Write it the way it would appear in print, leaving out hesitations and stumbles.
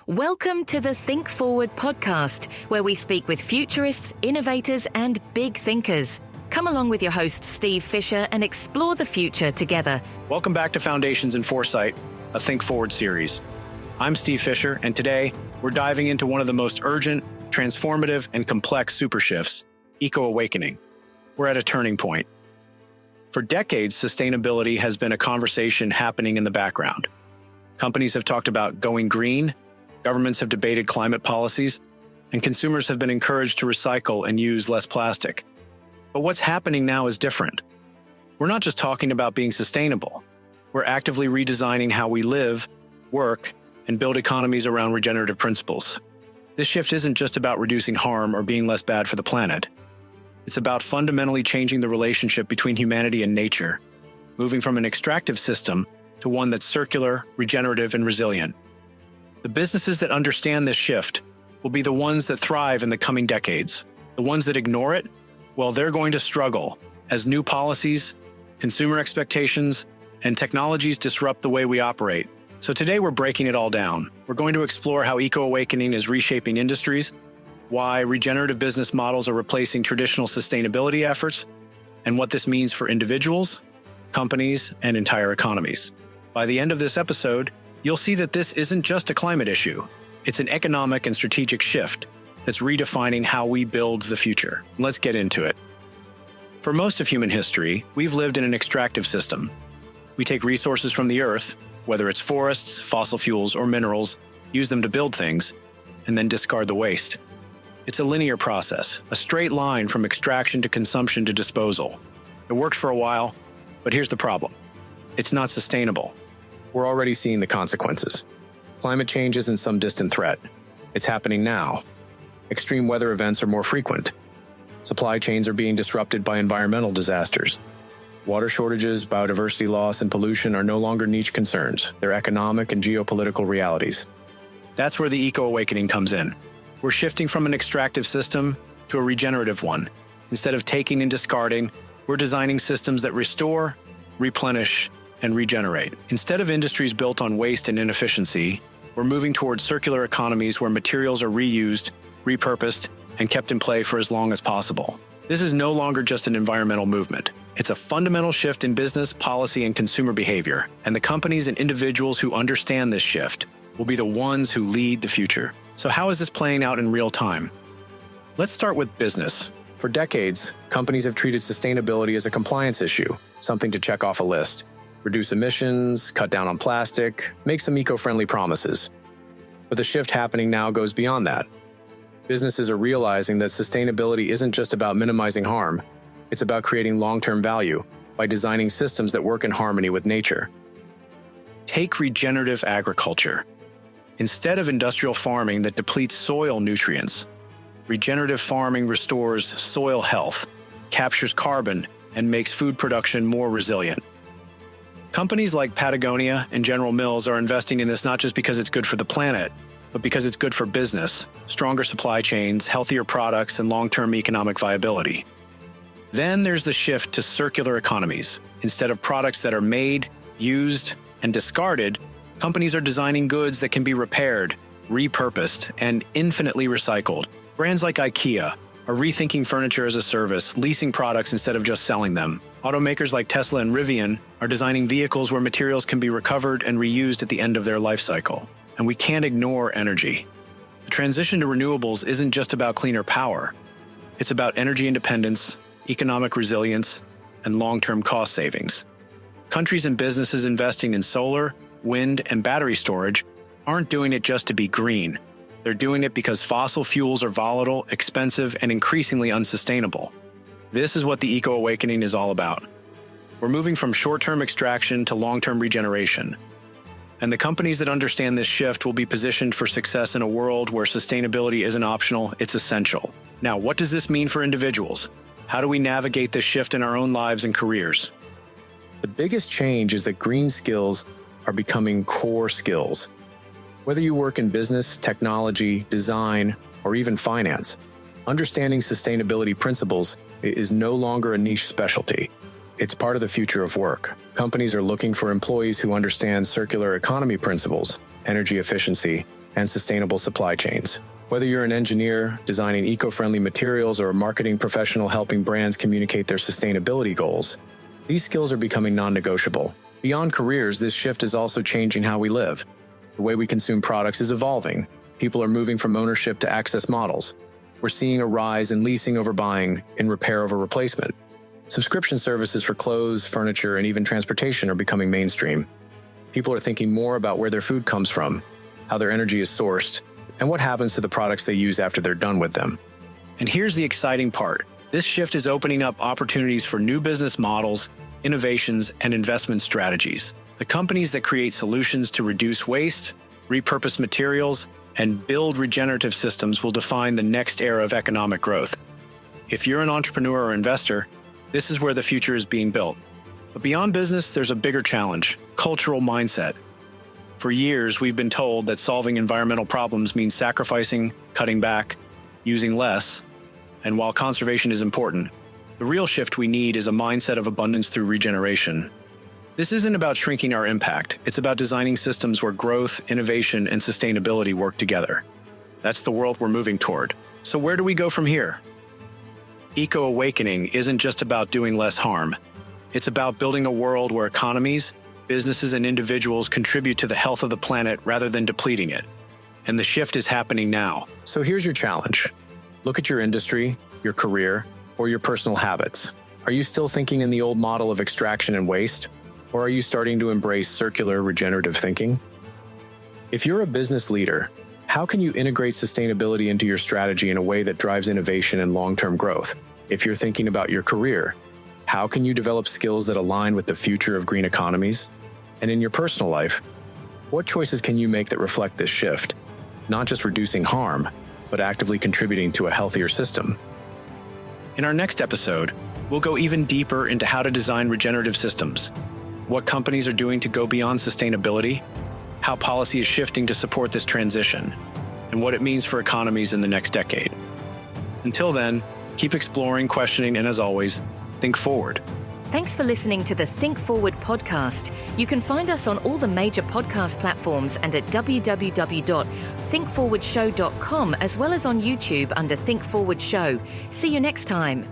Welcome to the Think Forward podcast, where we speak with futurists, innovators, and big thinkers. Come along with your host, Steve Fisher, and explore the future together. Welcome back to Foundations in Foresight, a Think Forward series. I'm Steve Fisher, and today we're diving into one of the most urgent, transformative, and complex super shifts, EcoAwakening. We're at a turning point. For decades, sustainability has been a conversation happening in the background. Companies have talked about going green, governments have debated climate policies, and consumers have been encouraged to recycle and use less plastic. But what's happening now is different. We're not just talking about being sustainable. We're actively redesigning how we live, work, and build economies around regenerative principles. This shift isn't just about reducing harm or being less bad for the planet. It's about fundamentally changing the relationship between humanity and nature, moving from an extractive system to one that's circular, regenerative, and resilient. The businesses that understand this shift will be the ones that thrive in the coming decades. The ones that ignore it, well, they're going to struggle as new policies, consumer expectations, and technologies disrupt the way we operate. So today we're breaking it all down. We're going to explore how EcoAwakening is reshaping industries, why regenerative business models are replacing traditional sustainability efforts, and what this means for individuals, companies, and entire economies. By the end of this episode, you'll see that this isn't just a climate issue. It's an economic and strategic shift that's redefining how we build the future. Let's get into it. For most of human history, we've lived in an extractive system. We take resources from the earth, whether it's forests, fossil fuels, or minerals, use them to build things, and then discard the waste. It's a linear process, a straight line from extraction to consumption to disposal. It worked for a while, but here's the problem. It's not sustainable. We're already seeing the consequences. Climate change isn't some distant threat. It's happening now. Extreme weather events are more frequent. Supply chains are being disrupted by environmental disasters. Water shortages, biodiversity loss, and pollution are no longer niche concerns. They're economic and geopolitical realities. That's where the EcoAwakening comes in. We're shifting from an extractive system to a regenerative one. Instead of taking and discarding, we're designing systems that restore, replenish, and regenerate. Instead of industries built on waste and inefficiency, we're moving towards circular economies where materials are reused, repurposed, and kept in play for as long as possible. This is no longer just an environmental movement. It's a fundamental shift in business, policy, and consumer behavior, and the companies and individuals who understand this shift will be the ones who lead the future. So how is this playing out in real time? Let's start with business. For decades, companies have treated sustainability as a compliance issue, something to check off a list. Reduce emissions, cut down on plastic, make some eco-friendly promises. But the shift happening now goes beyond that. Businesses are realizing that sustainability isn't just about minimizing harm. It's about creating long-term value by designing systems that work in harmony with nature. Take regenerative agriculture. Instead of industrial farming that depletes soil nutrients, regenerative farming restores soil health, captures carbon, and makes food production more resilient. Companies like Patagonia and General Mills are investing in this not just because it's good for the planet, but because it's good for business, stronger supply chains, healthier products, and long-term economic viability. Then there's the shift to circular economies. Instead of products that are made, used, and discarded, companies are designing goods that can be repaired, repurposed, and infinitely recycled. Brands like Ikea are rethinking furniture as a service, leasing products instead of just selling them. Automakers like Tesla and Rivian are designing vehicles where materials can be recovered and reused at the end of their life cycle. And we can't ignore energy. The transition to renewables isn't just about cleaner power. It's about energy independence, economic resilience, and long-term cost savings. Countries and businesses investing in solar, wind, and battery storage aren't doing it just to be green. They're doing it because fossil fuels are volatile, expensive, and increasingly unsustainable. This is what the EcoAwakening is all about. We're moving from short-term extraction to long-term regeneration. And the companies that understand this shift will be positioned for success in a world where sustainability isn't optional, it's essential. Now, what does this mean for individuals? How do we navigate this shift in our own lives and careers? The biggest change is that green skills are becoming core skills. Whether you work in business, technology, design, or even finance, understanding sustainability principles is no longer a niche specialty. It's part of the future of work. Companies are looking for employees who understand circular economy principles, energy efficiency, and sustainable supply chains. Whether you're an engineer designing eco-friendly materials or a marketing professional helping brands communicate their sustainability goals, these skills are becoming non-negotiable. Beyond careers, this shift is also changing how we live. The way we consume products is evolving. People are moving from ownership to access models. We're seeing a rise in leasing over buying and repair over replacement. Subscription services for clothes, furniture, and even transportation are becoming mainstream. People are thinking more about where their food comes from, how their energy is sourced, and what happens to the products they use after they're done with them. And here's the exciting part. This shift is opening up opportunities for new business models, innovations, and investment strategies. The companies that create solutions to reduce waste, repurpose materials, and build regenerative systems will define the next era of economic growth. If you're an entrepreneur or investor, this is where the future is being built. But beyond business, there's a bigger challenge: cultural mindset. For years, we've been told that solving environmental problems means sacrificing, cutting back, using less. And while conservation is important, the real shift we need is a mindset of abundance through regeneration. This isn't about shrinking our impact. It's about designing systems where growth, innovation, and sustainability work together. That's the world we're moving toward. So where do we go from here? EcoAwakening isn't just about doing less harm. It's about building a world where economies, businesses, and individuals contribute to the health of the planet rather than depleting it. And the shift is happening now. So here's your challenge. Look at your industry, your career, or your personal habits. Are you still thinking in the old model of extraction and waste? Or are you starting to embrace circular, regenerative thinking? If you're a business leader, how can you integrate sustainability into your strategy in a way that drives innovation and long-term growth? If you're thinking about your career, how can you develop skills that align with the future of green economies? And in your personal life, what choices can you make that reflect this shift? Not just reducing harm, but actively contributing to a healthier system. In our next episode, we'll go even deeper into how to design regenerative systems, what companies are doing to go beyond sustainability, how policy is shifting to support this transition, and what it means for economies in the next decade. Until then, keep exploring, questioning, and as always, think forward. Thanks for listening to the Think Forward podcast. You can find us on all the major podcast platforms and at www.thinkforwardshow.com, as well as on YouTube under Think Forward Show. See you next time.